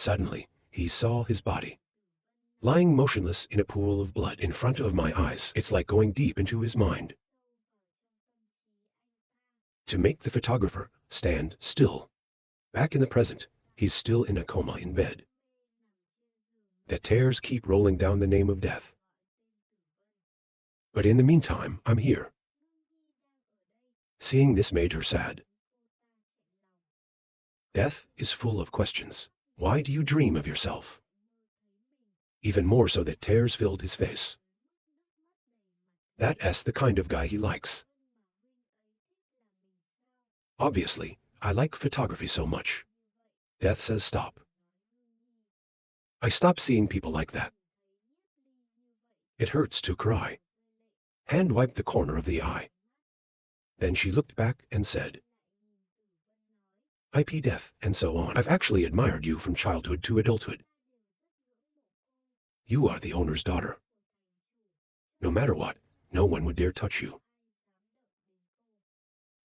Suddenly, he saw his body, lying motionless in a pool of blood in front of my eyes. It's like going deep into his mind. To make the photographer stand still. Back in the present, he's still in a coma in bed. The tears keep rolling down the name of death. But in the meantime, I'm here. Seeing this made her sad. Death is full of questions. Why do you dream of yourself? Even more so that tears filled his face. That's the kind of guy he likes. Obviously, I like photography so much. Death says stop. I stop seeing people like that. It hurts to cry. Hand wiped the corner of the eye. Then she looked back and said, IP death and so on. I've actually admired you from childhood to adulthood. You are the owner's daughter. No matter what, no one would dare touch you.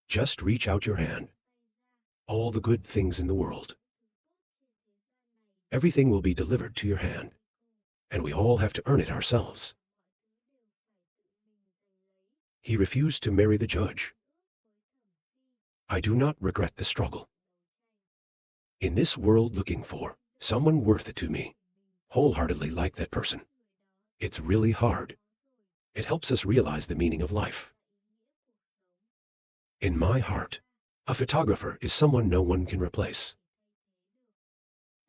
Just reach out your hand. All the good things in the world. Everything will be delivered to your hand. And we all have to earn it ourselves. He refused to marry the judge. I do not regret the struggle. In this world looking for someone worth it to me, wholeheartedly like that person. It's really hard. It helps us realize the meaning of life. In my heart, a photographer is someone no one can replace.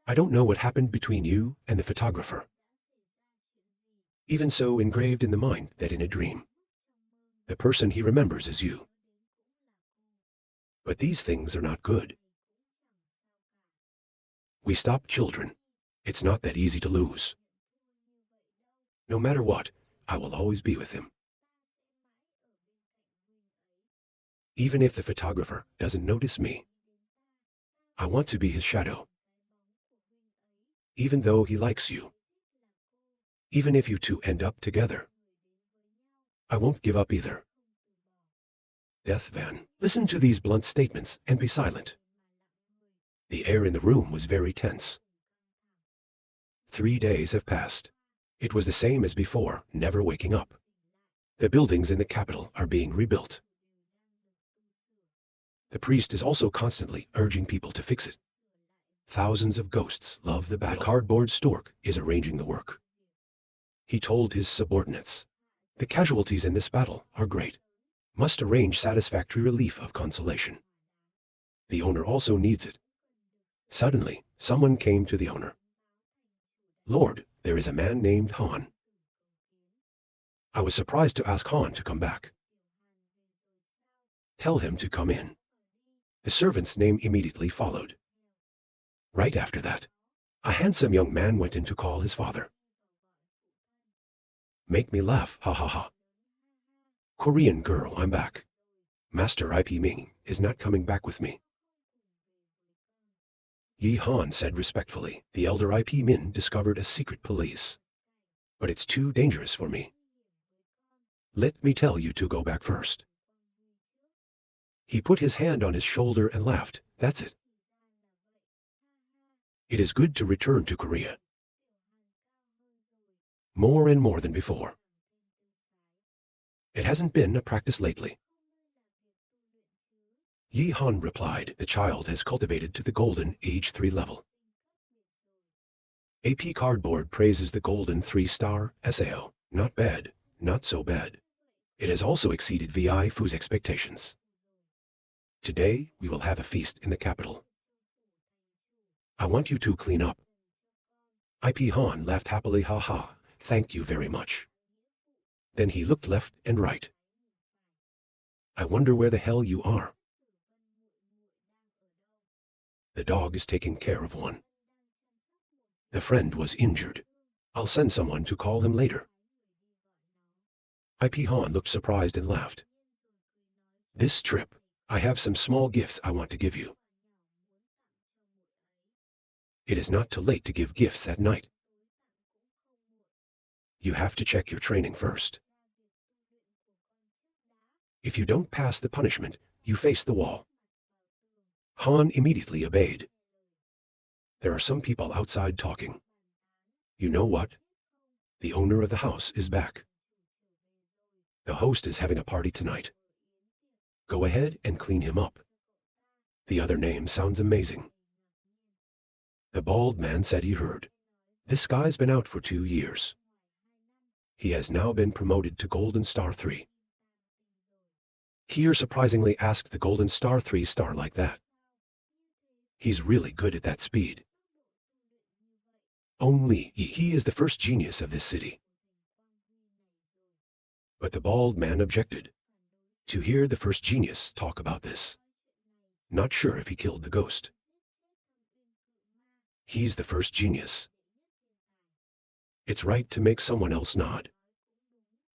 I don't know what happened between you and the photographer. Even so engraved in the mind that in a dream, the person he remembers is you. But these things are not good. We stop children. It's not that easy to lose. No matter what, I will always be with him. Even if the photographer doesn't notice me, I want to be his shadow. Even though he likes you. Even if you two end up together, I won't give up either. Death Van, listen to these blunt statements and be silent. The air in the room was very tense. 3 days have passed. It was the same as before, never waking up. The buildings in the capital are being rebuilt. The priest is also constantly urging people to fix it. Thousands of ghosts love the battle. The cardboard stork is arranging the work. He told his subordinates, the casualties in this battle are great. Must arrange satisfactory relief of consolation. The owner also needs it. Suddenly, someone came to the owner. Lord, there is a man named Han. I was surprised to ask Han to come back. Tell him to come in. The servant's name immediately followed. Right after that, a handsome young man went in to call his father. Make me laugh, ha ha ha. Korean girl, I'm back. Master IP Ming is not coming back with me. Yi Han said respectfully, the elder IP Min discovered a secret police. But it's too dangerous for me. Let me tell you to go back first. He put his hand on his shoulder and laughed. That's it. It is good to return to Korea. More and more than before. It hasn't been a practice lately. Yi Han replied, the child has cultivated to the golden age 3 level. AP Cardboard praises the golden 3-star SAO. Not bad, not so bad. It has also exceeded VI Fu's expectations. Today, we will have a feast in the capital. I want you to clean up. IP Han laughed happily, ha ha, thank you very much. Then he looked left and right. I wonder where the hell you are. The dog is taking care of one. The friend was injured. I'll send someone to call him later. IP Han looked surprised and laughed. This trip, I have some small gifts I want to give you. It is not too late to give gifts at night. You have to check your training first. If you don't pass the punishment, you face the wall. Han immediately obeyed. There are some people outside talking. You know what? The owner of the house is back. The host is having a party tonight. Go ahead and clean him up. The other name sounds amazing. The bald man said he heard. This guy's been out for 2 years. He has now been promoted to Golden Star 3. Kier surprisingly asked the Golden Star 3 star like that. He's really good at that speed. Only he is the first genius of this city. But the bald man objected. To hear the first genius talk about this. Not sure if he killed the ghost. He's the first genius. It's right to make someone else nod.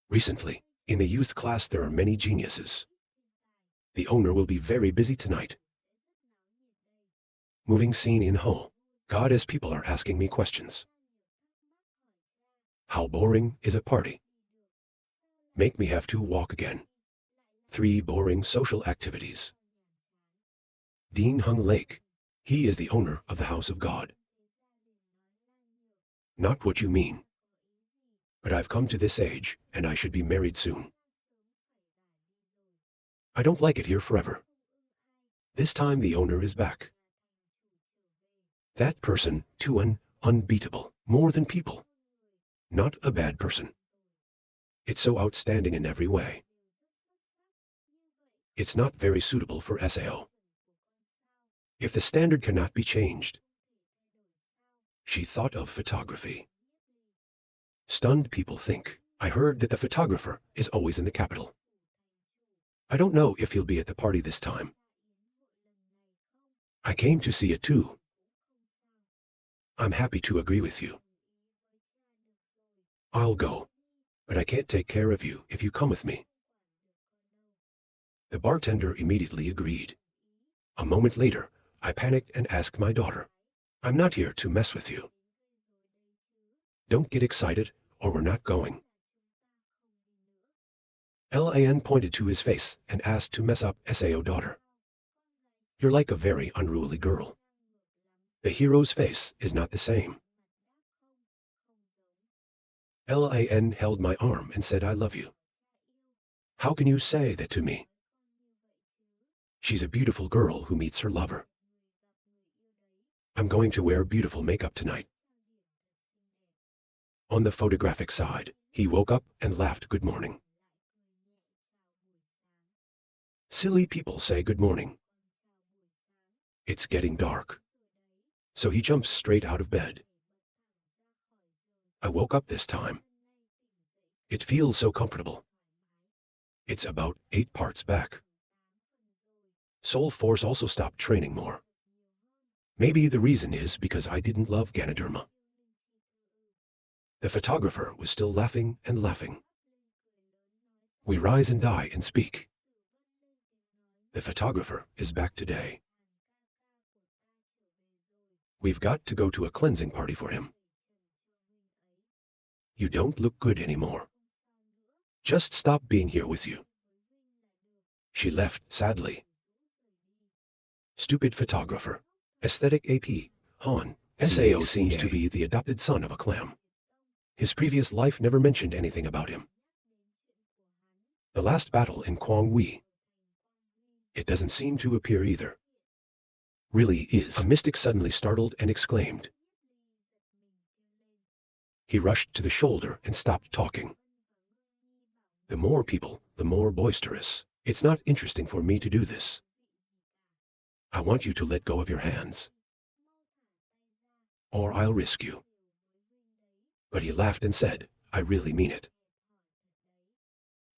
Recently, in the youth class there are many geniuses. The owner will be very busy tonight. Moving scene in Ho. God, as people are asking me questions. How boring is a party? Make me have to walk again. 3 boring social activities. Dean Hung Lake. He is the owner of the House of God. Not what you mean. But I've come to this age, and I should be married soon. I don't like it here forever. This time the owner is back. That person, too unbeatable, more than people. Not a bad person. It's so outstanding in every way. It's not very suitable for SAO. If the standard cannot be changed. She thought of photography. Stunned people think, I heard that the photographer is always in the capital. I don't know if he'll be at the party this time. I came to see it too. I'm happy to agree with you. I'll go, but I can't take care of you if you come with me. The bartender immediately agreed. A moment later, I panicked and asked my daughter, I'm not here to mess with you. Don't get excited, or we're not going. Lan pointed to his face and asked to mess up SAO daughter. You're like a very unruly girl. The hero's face is not the same. Lan held my arm and said, I love you. How can you say that to me? She's a beautiful girl who meets her lover. I'm going to wear beautiful makeup tonight. On the photographic side, he woke up and laughed good morning. Silly people say good morning. It's getting dark. So he jumps straight out of bed. I woke up this time. It feels so comfortable. It's about 8 parts back. Soul Force also stopped training more. Maybe the reason is because I didn't love Ganoderma. The photographer was still laughing and laughing. We rise and die and speak. The photographer is back today. We've got to go to a cleansing party for him. You don't look good anymore. Just stop being here with you. She left sadly. Stupid photographer. Aesthetic AP. Han. SAO seems to be the adopted son of a clam. His previous life never mentioned anything about him. The last battle in Quang Hui. It doesn't seem to appear either. Really is. A mystic suddenly startled and exclaimed. He rushed to the shoulder and stopped talking. The more people, the more boisterous. It's not interesting for me to do this. I want you to let go of your hands. Or I'll risk you. But he laughed and said, I really mean it.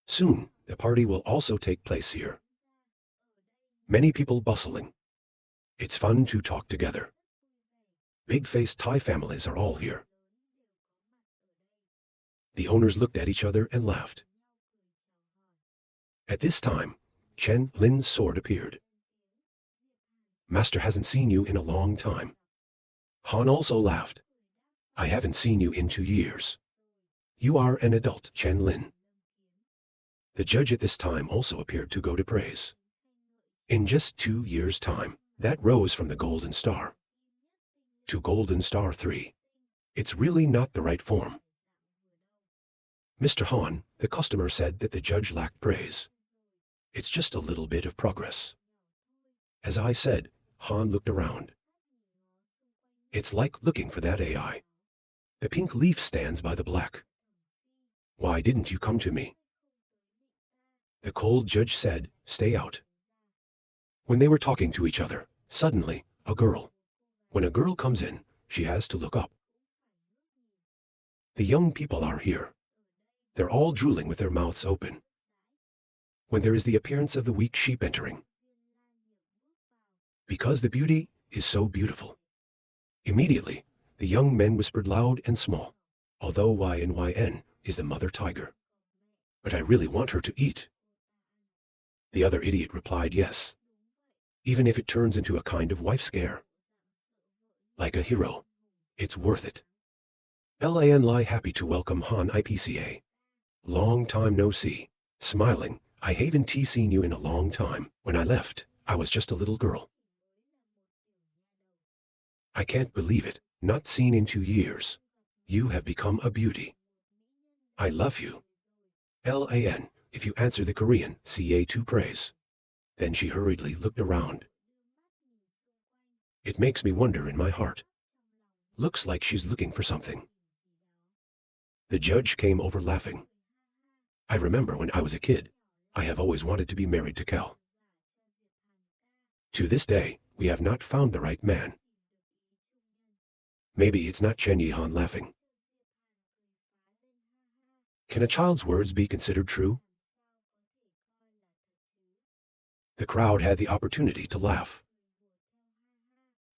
Soon, the party will also take place here. Many people bustling. It's fun to talk together. Big-faced Thai families are all here. The owners looked at each other and laughed. At this time, Chen Lin's sword appeared. Master hasn't seen you in a long time. Han also laughed. I haven't seen you in 2 years. You are an adult, Chen Lin. The judge at this time also appeared to go to praise. In just 2 years' time, that rose from the golden star. To Golden Star 3. It's really not the right form. Mr. Han, the customer said that the judge lacked praise. It's just a little bit of progress. As I said, Han looked around. It's like looking for that AI. The pink leaf stands by the black. Why didn't you come to me? The cold judge said, stay out. When they were talking to each other, suddenly, a girl. When a girl comes in, she has to look up. The young people are here. They're all drooling with their mouths open. When there is the appearance of the weak sheep entering. Because the beauty is so beautiful. Immediately, the young men whispered loud and small, although YNYN is the mother tiger. But I really want her to eat. The other idiot replied yes. Even if it turns into a kind of wife scare. Like a hero. It's worth it. LAN Li happy to welcome Han IPCA. Long time no see. Smiling, I haven't seen you in a long time. When I left, I was just a little girl. I can't believe it. Not seen in 2 years. You have become a beauty. I love you. LAN, if you answer the Korean, CA2 praise. Then she hurriedly looked around. It makes me wonder in my heart. Looks like she's looking for something. The judge came over laughing. I remember when I was a kid, I have always wanted to be married to Cal. To this day, we have not found the right man. Maybe it's not Chen Yihan laughing. Can a child's words be considered true? The crowd had the opportunity to laugh.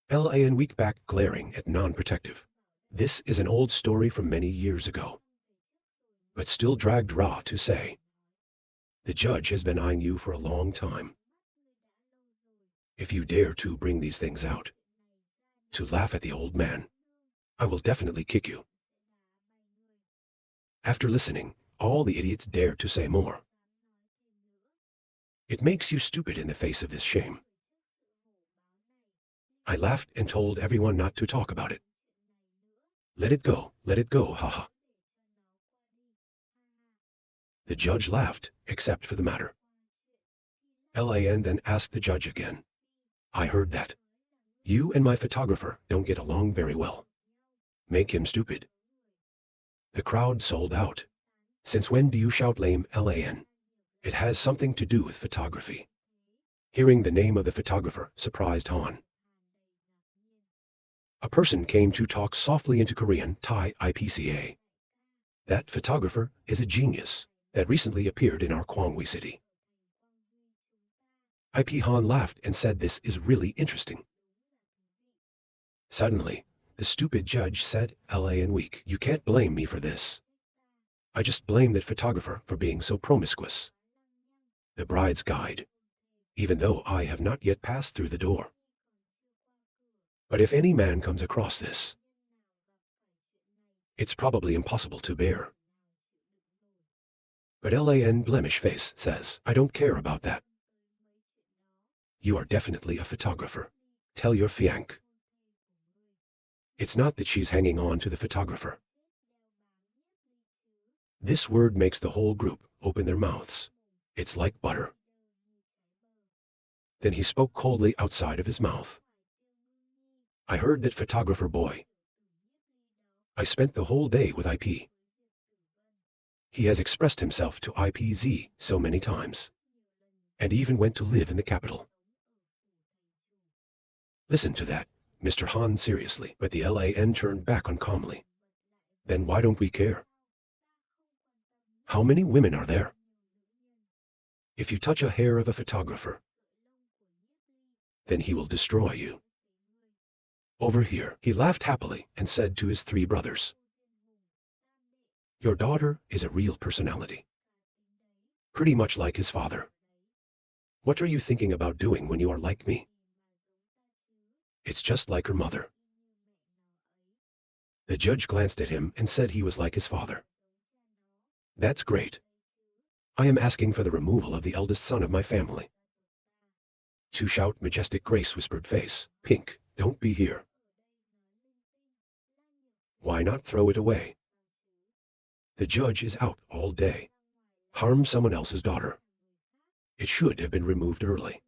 LAN weak back glaring at non-protective. This is an old story from many years ago. But still dragged Ra to say. The judge has been eyeing you for a long time. If you dare to bring these things out, to laugh at the old man, I will definitely kick you. After listening, all the idiots dared to say more. It makes you stupid in the face of this shame. I laughed and told everyone not to talk about it. Let it go, haha. The judge laughed, except for the matter. LAN then asked the judge again. I heard that. You and my photographer don't get along very well. Make him stupid. The crowd sold out. Since when do you shout lame, LAN? It has something to do with photography. Hearing the name of the photographer surprised Han. A person came to talk softly into Korean, Thai IPCA. That photographer is a genius that recently appeared in our Kwangwi city. IP Han laughed and said this is really interesting. Suddenly, the stupid judge said, LAN weak, you can't blame me for this. I just blame that photographer for being so promiscuous. The bride's guide. Even though I have not yet passed through the door. But if any man comes across this, it's probably impossible to bear. But LAN blemish face says, I don't care about that. You are definitely a photographer. Tell your fiancé. It's not that she's hanging on to the photographer. This word makes the whole group open their mouths. It's like butter. Then he spoke coldly outside of his mouth. I heard that photographer boy. I spent the whole day with IP. He has expressed himself to IPZ so many times. And even went to live in the capital. Listen to that, Mr. Han seriously, but the LAN turned back on calmly. Then why don't we care? How many women are there? If you touch a hair of a photographer, then he will destroy you. Over here, he laughed happily and said to his 3 brothers, your daughter is a real personality. Pretty much like his father. What are you thinking about doing when you are like me? It's just like her mother. The judge glanced at him and said he was like his father. That's great. I am asking for the removal of the eldest son of my family. To shout majestic grace whispered face, Pink, don't be here. Why not throw it away? The judge is out all day. Harm someone else's daughter. It should have been removed early.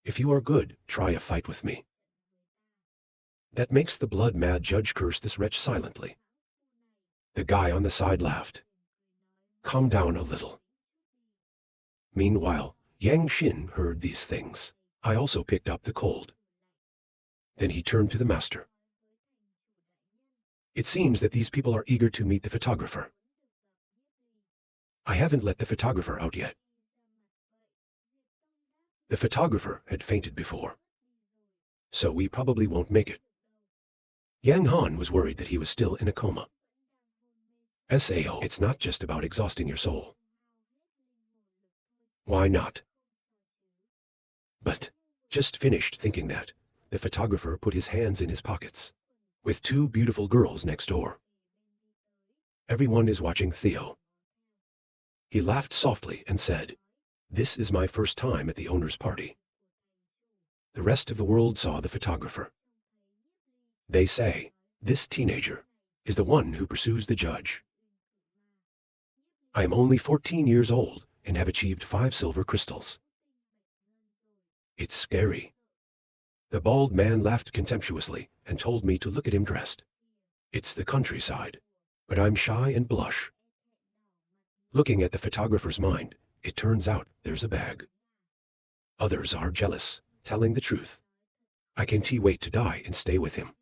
If you are good, try a fight with me. That makes the blood-mad judge curse this wretch silently. The guy on the side laughed. Calm down a little. Meanwhile, Yang Xin heard these things. I also picked up the cold. Then he turned to the master. It seems that these people are eager to meet the photographer. I haven't let the photographer out yet. The photographer had fainted before, so we probably won't make it. Yang Han was worried that he was still in a coma. Sao, it's not just about exhausting your soul. Why not? But, just finished thinking that, the photographer put his hands in his pockets, with two beautiful girls next door. Everyone is watching Theo. He laughed softly and said, "This is my first time at the owner's party." The rest of the world saw the photographer. They say, this teenager is the one who pursues the judge. I am only 14 years old and have achieved 5 silver crystals. It's scary. The bald man laughed contemptuously and told me to look at him dressed. It's the countryside, but I'm shy and blush. Looking at the photographer's mind, it turns out there's a bag. Others are jealous, telling the truth. I can't wait to die and stay with him.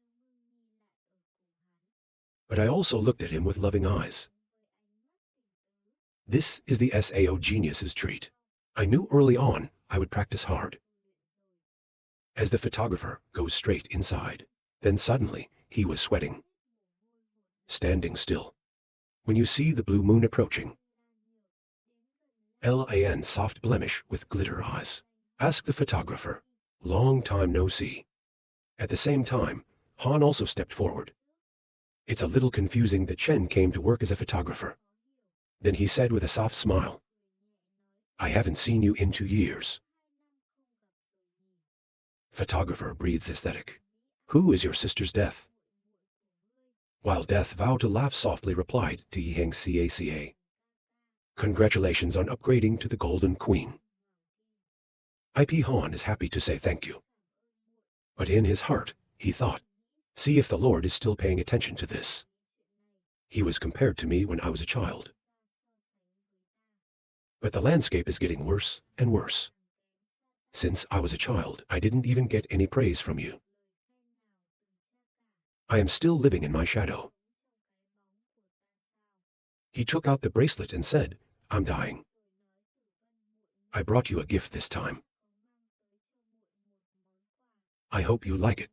But I also looked at him with loving eyes. This is the Sao genius's treat. I knew early on I would practice hard. As the photographer goes straight inside, then suddenly he was sweating. Standing still. When you see the blue moon approaching. Lan soft blemish with glitter eyes. Ask the photographer. Long time no see. At the same time, Han also stepped forward. It's a little confusing that Chen came to work as a photographer. Then he said with a soft smile, I haven't seen you in 2 years. Photographer breathes aesthetic. Who is your sister's death? While Death vowed to laugh softly replied to Yiheng Caca. Congratulations on upgrading to the Golden Queen. IP Han is happy to say thank you. But in his heart, he thought, see if the Lord is still paying attention to this. He was compared to me when I was a child. But the landscape is getting worse and worse. Since I was a child, I didn't even get any praise from you. I am still living in my shadow. He took out the bracelet and said, I'm dying. I brought you a gift this time. I hope you like it.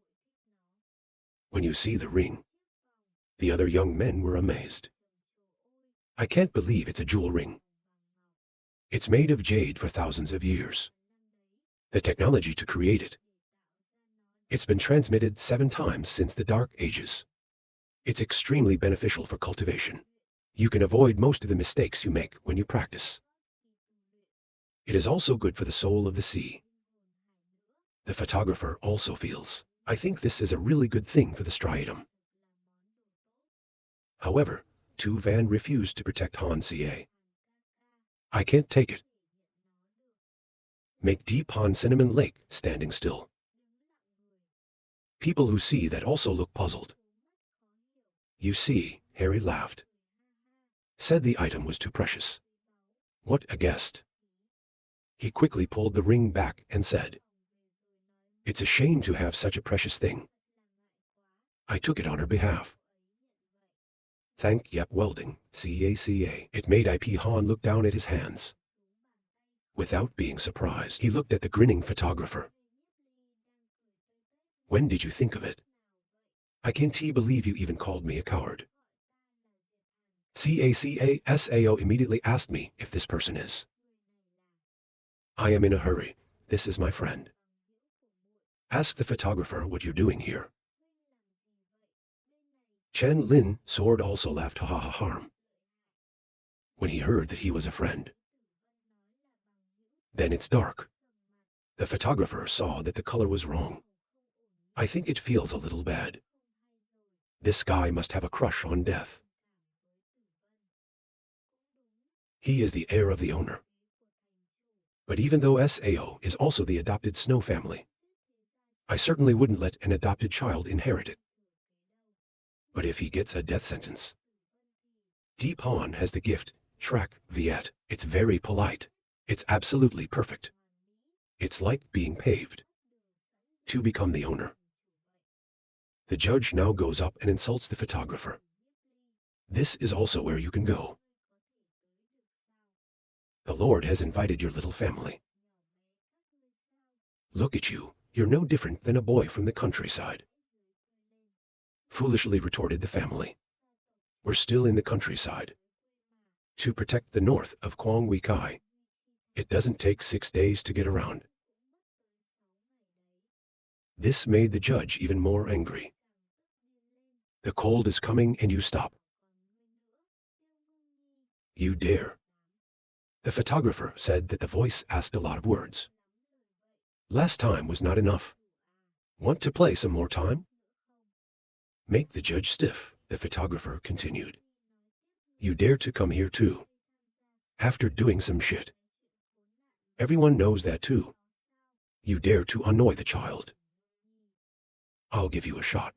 When you see the ring, the other young men were amazed. I can't believe it's a jewel ring. It's made of jade for thousands of years. The technology to create it. It's been transmitted 7 times since the Dark Ages. It's extremely beneficial for cultivation. You can avoid most of the mistakes you make when you practice. It is also good for the soul of the sea. The photographer also feels, I think this is a really good thing for the striatum. However, Tu Van refused to protect Han Ca. I can't take it. Make deep Han Cinnamon Lake standing still. People who see that also look puzzled. You see, Harry laughed. Said the item was too precious. What a guest. He quickly pulled the ring back and said, it's a shame to have such a precious thing. I took it on her behalf. Thank Yep Welding, Caca. It made IP Han look down at his hands. Without being surprised, he looked at the grinning photographer. When did you think of it? I can't believe you even called me a coward. Caca Sao immediately asked me if this person is. I am in a hurry. This is my friend. Ask the photographer what you're doing here. Chen Lin Sword also laughed ha ha ha harm. When he heard that he was a friend. Then it's dark. The photographer saw that the color was wrong. I think it feels a little bad. This guy must have a crush on death. He is the heir of the owner. But even though Sao is also the adopted Snow family, I certainly wouldn't let an adopted child inherit it. But if he gets a death sentence, Deep Han has the gift, Track Viet. It's very polite. It's absolutely perfect. It's like being paved to become the owner. The judge now goes up and insults the photographer. This is also where you can go. The Lord has invited your little family. Look at you, you're no different than a boy from the countryside. Foolishly retorted the family. We're still in the countryside. To protect the north of Quang Wei Kai, it doesn't take 6 days to get around. This made the judge even more angry. The cold is coming and you stop. You dare. The photographer said that the voice asked a lot of words. Last time was not enough. Want to play some more time? Make the judge stiff, the photographer continued. You dare to come here too. After doing some shit. Everyone knows that too. You dare to annoy the child. I'll give you a shot.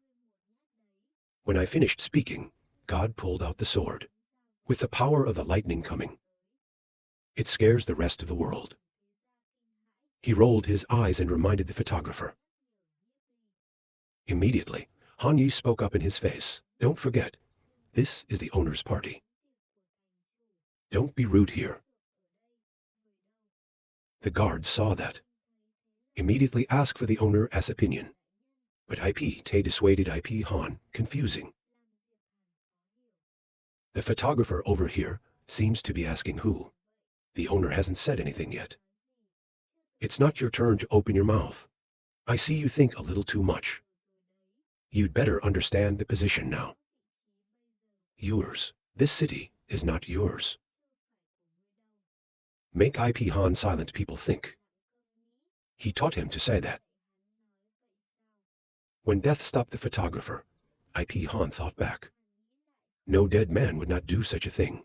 When I finished speaking, God pulled out the sword. With the power of the lightning coming, it scares the rest of the world. He rolled his eyes and reminded the photographer. Immediately, Han Yi spoke up in his face. Don't forget, this is the owner's party. Don't be rude here. The guards saw that. Immediately asked for the owner's opinion. But IP Tay dissuaded IP Han, confusing. The photographer over here seems to be asking who. The owner hasn't said anything yet. It's not your turn to open your mouth. I see you think a little too much. You'd better understand the position now. Yours. This city is not yours. Make IP Han silent people think. He taught him to say that. When death stopped the photographer, IP Han thought back. No dead man would not do such a thing.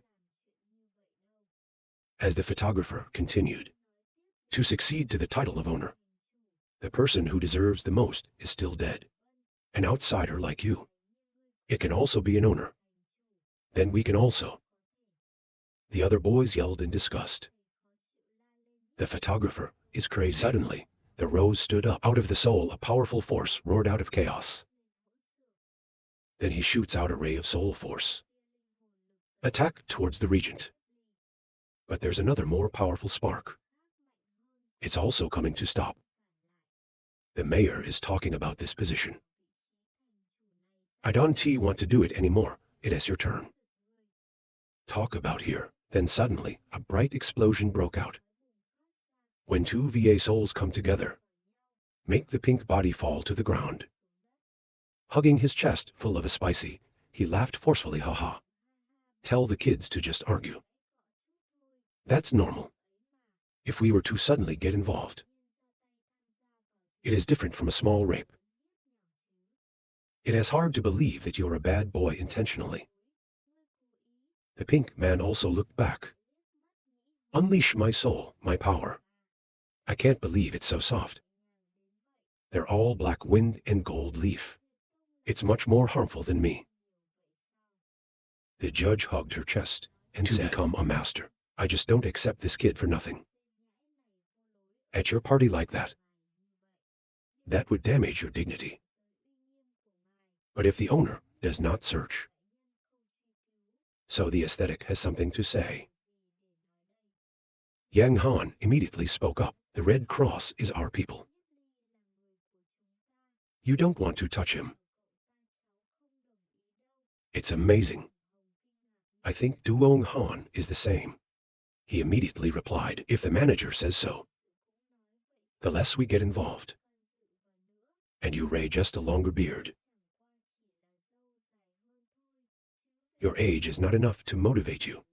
As the photographer continued, to succeed to the title of owner, the person who deserves the most is still dead. An outsider like you. It can also be an owner. Then we can also. The other boys yelled in disgust. The photographer is crazy. Suddenly, the rose stood up. Out of the soul, a powerful force roared out of chaos. Then he shoots out a ray of soul force. Attack towards the regent. But there's another more powerful spark. It's also coming to stop. The mayor is talking about this position. I don't want to do it anymore. It is your turn. Talk about here. Then suddenly, a bright explosion broke out. When two VA souls come together, make the pink body fall to the ground. Hugging his chest full of a spicy, he laughed forcefully, haha. Tell the kids to just argue. That's normal. If we were to suddenly get involved. It is different from a small rape. It is hard to believe that you're a bad boy intentionally. The pink man also looked back. Unleash my soul, my power. I can't believe it's so soft. They're all black wind and gold leaf. It's much more harmful than me. The judge hugged her chest and said, to become a master. I just don't accept this kid for nothing. At your party like that. That would damage your dignity. But if the owner does not search. So the aesthetic has something to say. Yang Han immediately spoke up. The Red Cross is our people. You don't want to touch him. It's amazing. I think Duong Han is the same. He immediately replied, if the manager says so. The less we get involved. And you, Ray, just a longer beard. Your age is not enough to motivate you.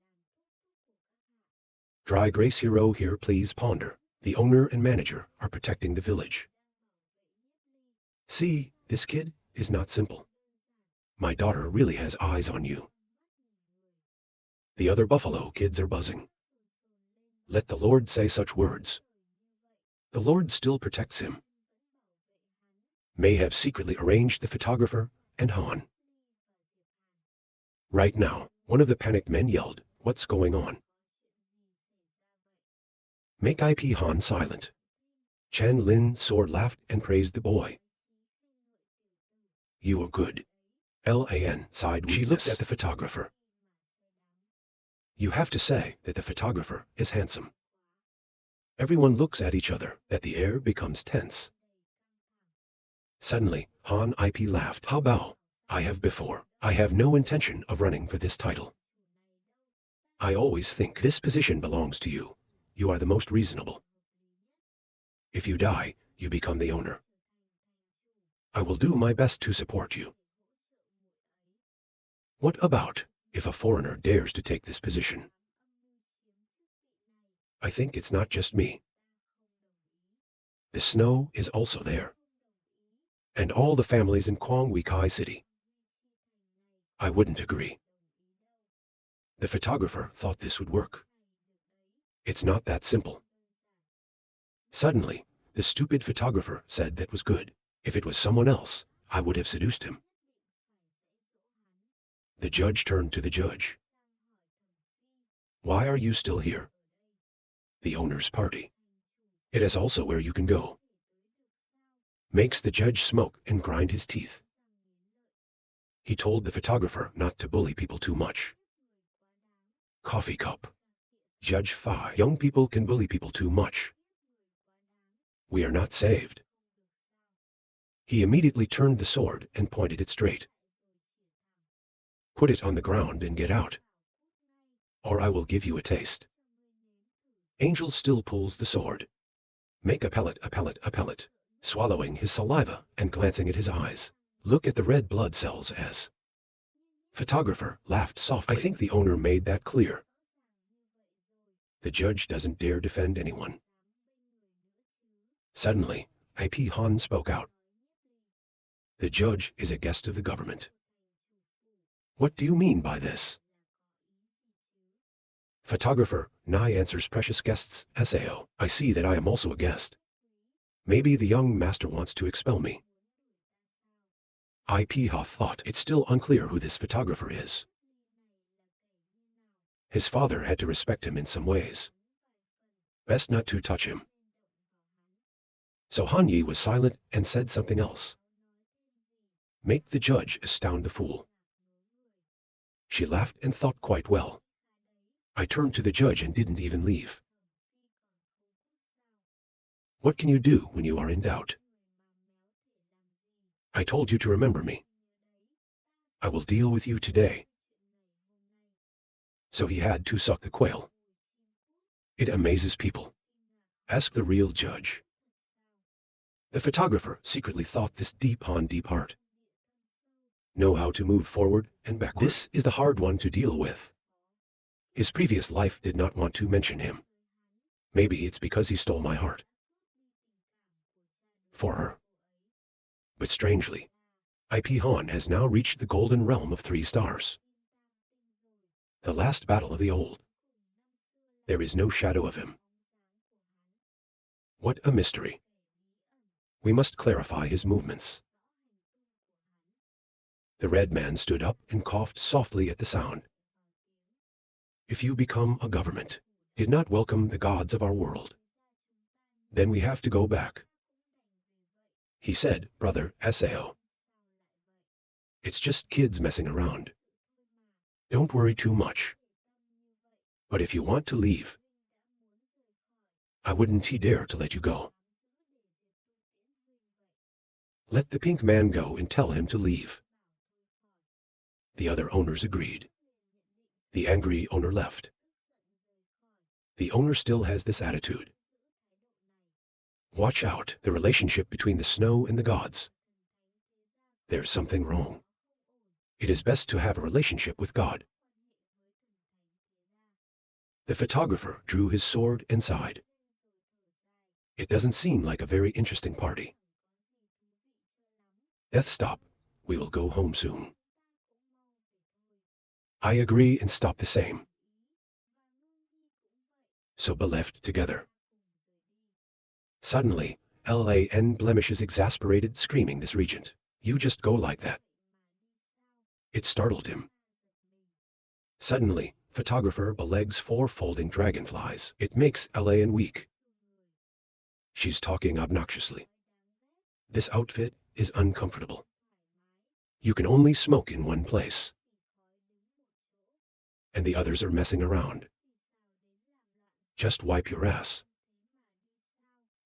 Dry Grace Hero here, please ponder. The owner and manager are protecting the village. See, this kid is not simple. My daughter really has eyes on you. The other buffalo kids are buzzing. Let the Lord say such words. The Lord still protects him. May have secretly arranged the photographer and Han. Right now, one of the panicked men yelled, "What's going on?" Make IP Han silent. Chen Lin sword laughed and praised the boy. You are good. Lan sighed. She looked at the photographer. You have to say that the photographer is handsome. Everyone looks at each other, that the air becomes tense. Suddenly, Han IP laughed. How about? I have no intention of running for this title. I always think this position belongs to you. You are the most reasonable. If you die, you become the owner. I will do my best to support you. What about if a foreigner dares to take this position? I think it's not just me. The snow is also there. And all the families in Kwangwikai City. I wouldn't agree. The photographer thought this would work. It's not that simple. Suddenly, the stupid photographer said that was good. If it was someone else, I would have seduced him. The judge turned to the judge. Why are you still here? The owner's party. It is also where you can go. Makes the judge smoke and grind his teeth. He told the photographer not to bully people too much. Coffee cup. Judge Phi. Young people can bully people too much. We are not saved. He immediately turned the sword and pointed it straight. Put it on the ground and get out. Or I will give you a taste. Angel still pulls the sword. Make a pellet, swallowing his saliva and glancing at his eyes. Look at the red blood cells as. Photographer laughed softly. I think the owner made that clear. The judge doesn't dare defend anyone. Suddenly, IP Han spoke out. The judge is a guest of the government. What do you mean by this? Photographer, Nie answers precious guests, Sao. I see that I am also a guest. Maybe the young master wants to expel me. IP Ha thought it's still unclear who this photographer is. His father had to respect him in some ways. Best not to touch him. So Han Yi was silent and said something else. Make the judge astound the fool. She laughed and thought quite well. I turned to the judge and didn't even leave. What can you do when you are in doubt? I told you to remember me. I will deal with you today. So he had to suck the quail. It amazes people. Ask the real judge. The photographer secretly thought this deep on deep heart. Know how to move forward and backward. This is the hard one to deal with. His previous life did not want to mention him. Maybe it's because he stole my heart. For her. But strangely, IP Han has now reached the golden realm of 3 stars. The last battle of the old. There is no shadow of him. What a mystery. We must clarify his movements. The red man stood up and coughed softly at the sound. If you become a government, did not welcome the gods of our world, then we have to go back. He said, Brother Sao. It's just kids messing around. Don't worry too much. But if you want to leave, I wouldn't dare to let you go. Let the pink man go and tell him to leave. The other owners agreed. The angry owner left. The owner still has this attitude. Watch out, the relationship between the snow and the gods. There's something wrong. It is best to have a relationship with God. The photographer drew his sword and sighed. It doesn't seem like a very interesting party. Death stop. We will go home soon. I agree and stop the same. So be left together. Suddenly, Lan blemishes exasperated, screaming this regent. You just go like that. It startled him. Suddenly, photographer belegs 4 folding dragonflies. It makes Lan weak. She's talking obnoxiously. This outfit is uncomfortable. You can only smoke in one place. And the others are messing around. Just wipe your ass.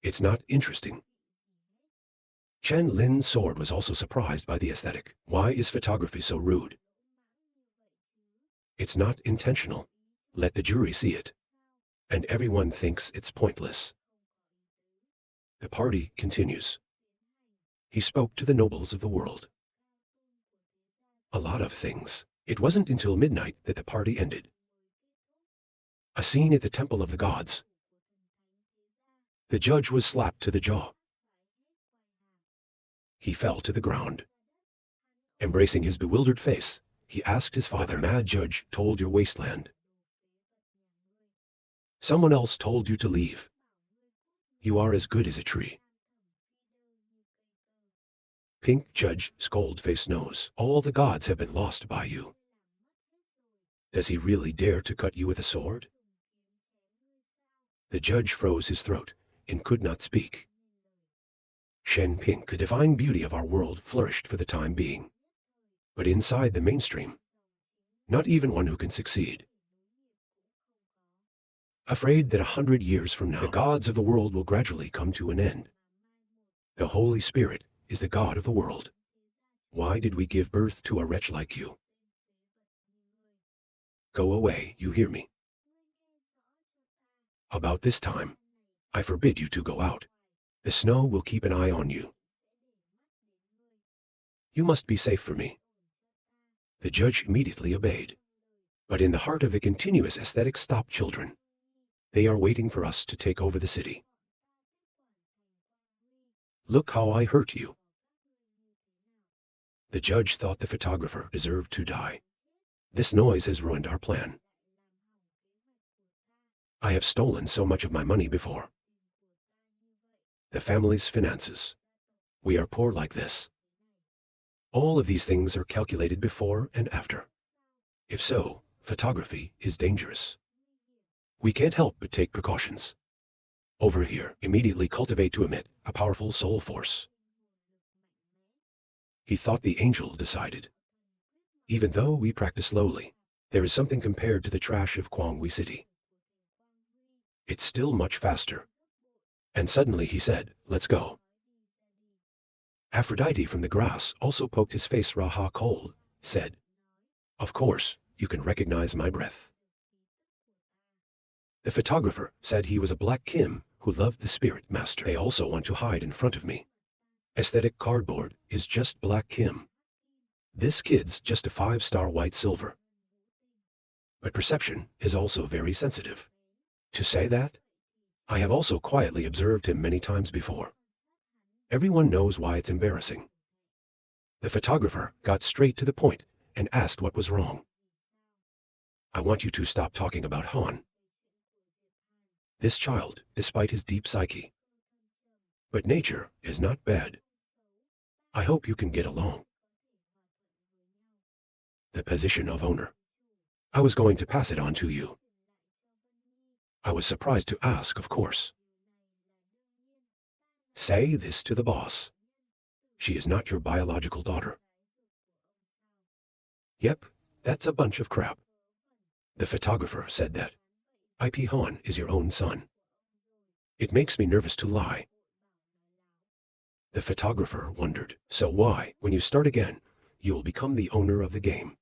It's not interesting. Chen Lin's sword was also surprised by the aesthetic. Why is photography so rude? It's not intentional. Let the jury see it. And everyone thinks it's pointless. The party continues. He spoke to the nobles of the world. A lot of things. It wasn't until midnight that the party ended. A scene at the Temple of the Gods. The judge was slapped to the jaw. He fell to the ground. Embracing his bewildered face, he asked his father, "The mad judge told your wasteland. Someone else told you to leave. You are as good as a tree." Pink judge, scold-faced nose. All the gods have been lost by you. Does he really dare to cut you with a sword? The judge froze his throat and could not speak. Shen Pink, the divine beauty of our world, flourished for the time being. But inside the mainstream, not even one who can succeed. Afraid that 100 years from now, the gods of the world will gradually come to an end. The Holy Spirit is the God of the world. Why did we give birth to a wretch like you? Go away, you hear me? About this time, I forbid you to go out. The snow will keep an eye on you. You must be safe for me. The judge immediately obeyed. But in the heart of the continuous aesthetic, stop children. They are waiting for us to take over the city. Look how I hurt you. The judge thought the photographer deserved to die. This noise has ruined our plan. I have stolen so much of my money before. The family's finances. We are poor like this. All of these things are calculated before and after. If so, photography is dangerous. We can't help but take precautions. Over here, immediately cultivate to emit a powerful soul force. He thought the angel decided. Even though we practice slowly, there is something compared to the trash of Kwangwi City. It's still much faster. And suddenly he said, "Let's go." Aphrodite from the grass also poked his face. Raha cold, said, "Of course, you can recognize my breath." The photographer said he was a Black Kim who loved the spirit master. They also want to hide in front of me. Aesthetic cardboard is just Black Kim. This kid's just a 5-star white silver. But perception is also very sensitive. To say that, I have also quietly observed him many times before. Everyone knows why it's embarrassing. The photographer got straight to the point and asked what was wrong. I want you to stop talking about Han. This child, despite his deep psyche. But nature is not bad. I hope you can get along. The position of owner. I was going to pass it on to you. I was surprised to ask, of course. Say this to the boss. She is not your biological daughter. Yep, that's a bunch of crap. The photographer said that. IP Han is your own son. It makes me nervous to lie. The photographer wondered, so why, when you start again, you will become the owner of the game?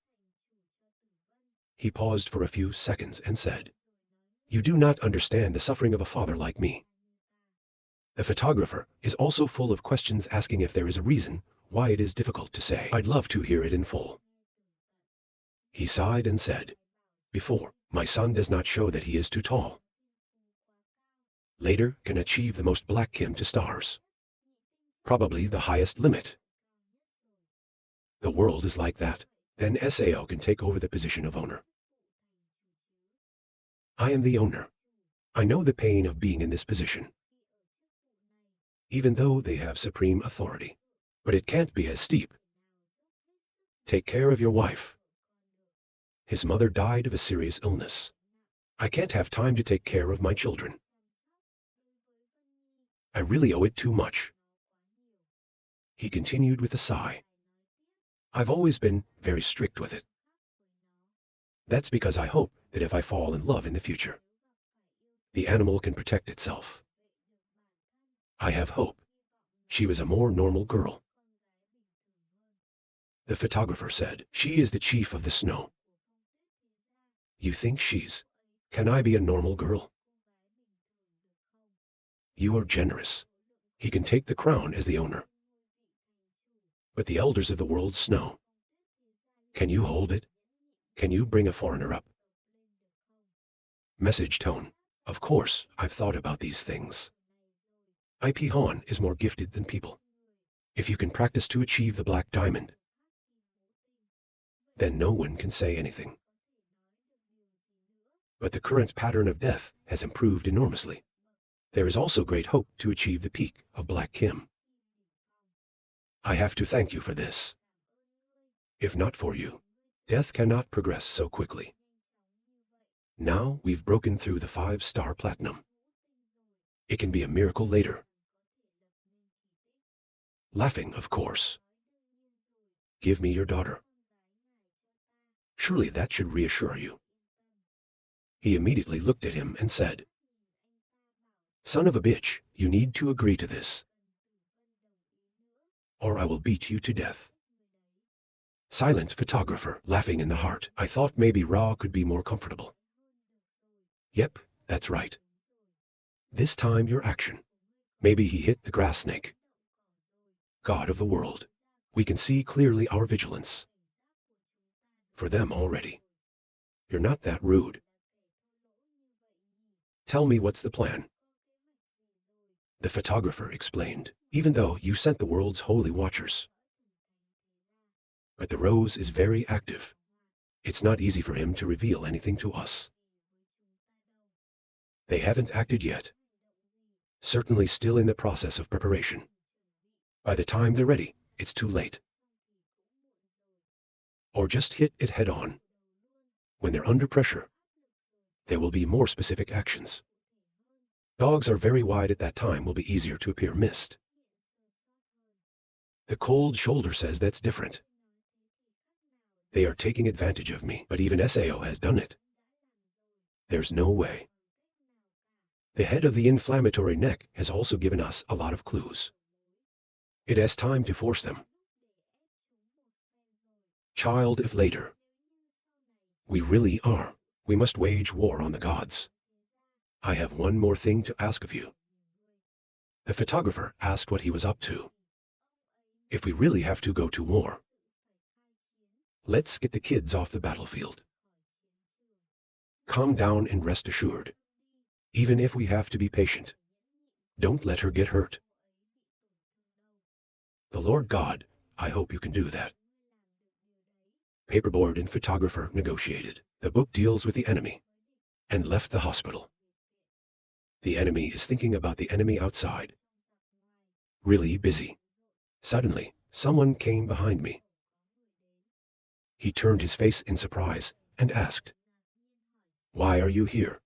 He paused for a few seconds and said, "You do not understand the suffering of a father like me." The photographer is also full of questions, asking if there is a reason why it is difficult to say. I'd love to hear it in full. He sighed and said, "Before, my son does not show that he is too tall. Later can achieve the most Black Kim to stars. Probably the highest limit. The world is like that. Then Sao can take over the position of owner. I am the owner. I know the pain of being in this position. Even though they have supreme authority. But it can't be as steep. Take care of your wife. His mother died of a serious illness. I can't have time to take care of my children. I really owe it too much. He continued with a sigh. I've always been very strict with it. That's because I hope that if I fall in love in the future, the animal can protect itself. I have hope. She was a more normal girl. The photographer said, she is the chief of the snow. You think she's... Can I be a normal girl? You are generous. He can take the crown as the owner. But the elders of the world's snow. Can you hold it? Can you bring a foreigner up? Message tone. Of course, I've thought about these things. IP Han is more gifted than people. If you can practice to achieve the black diamond, then no one can say anything. But the current pattern of death has improved enormously. There is also great hope to achieve the peak of Black Kim. I have to thank you for this. If not for you, death cannot progress so quickly. Now we've broken through the 5-star platinum. It can be a miracle later. Laughing, of course. Give me your daughter. Surely that should reassure you. He immediately looked at him and said, Son of a bitch, you need to agree to this, or I will beat you to death. Silent photographer, laughing in the heart. I thought maybe Ra could be more comfortable. Yep, that's right. This time your action. Maybe he hit the grass snake. God of the world, we can see clearly our vigilance. For them already. You're not that rude. Tell me what's the plan. The photographer explained, even though you sent the world's holy watchers. But the rose is very active. It's not easy for him to reveal anything to us. They haven't acted yet. Certainly still in the process of preparation. By the time they're ready, it's too late. Or just hit it head on. When they're under pressure, there will be more specific actions. Dogs are very wide at that time, will be easier to appear missed. The cold shoulder says that's different. They are taking advantage of me, but even Sao has done it. There's no way. The head of the inflammatory neck has also given us a lot of clues. It has time to force them. Child if later. We really are. We must wage war on the gods. I have one more thing to ask of you. The photographer asked what he was up to. If we really have to go to war, let's get the kids off the battlefield. Calm down and rest assured. Even if we have to be patient, don't let her get hurt. The Lord God, I hope you can do that. Paperboard and photographer negotiated. The book deals with the enemy and left the hospital. The enemy is thinking about the enemy outside. Really busy. Suddenly, someone came behind me. He turned his face in surprise and asked, "Why are you here?"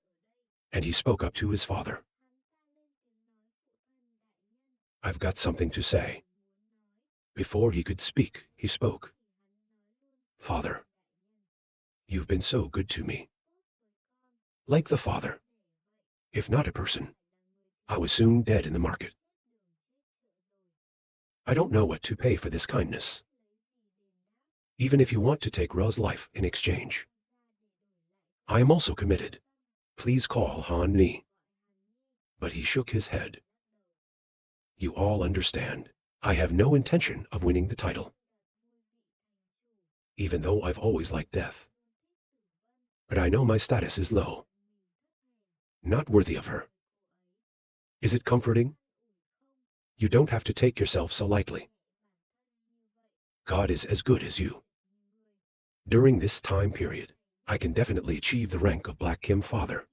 And he spoke up to his father. "I've got something to say." Before he could speak, he spoke. "Father, you've been so good to me." Like the father. If not a person, I was soon dead in the market. I don't know what to pay for this kindness. Even if you want to take Ra's life in exchange, I am also committed. Please call Han Ni. But he shook his head. You all understand. I have no intention of winning the title. Even though I've always liked death. But I know my status is low. Not worthy of her. Is it comforting? You don't have to take yourself so lightly. God is as good as you. During this time period, I can definitely achieve the rank of Black Kim Father.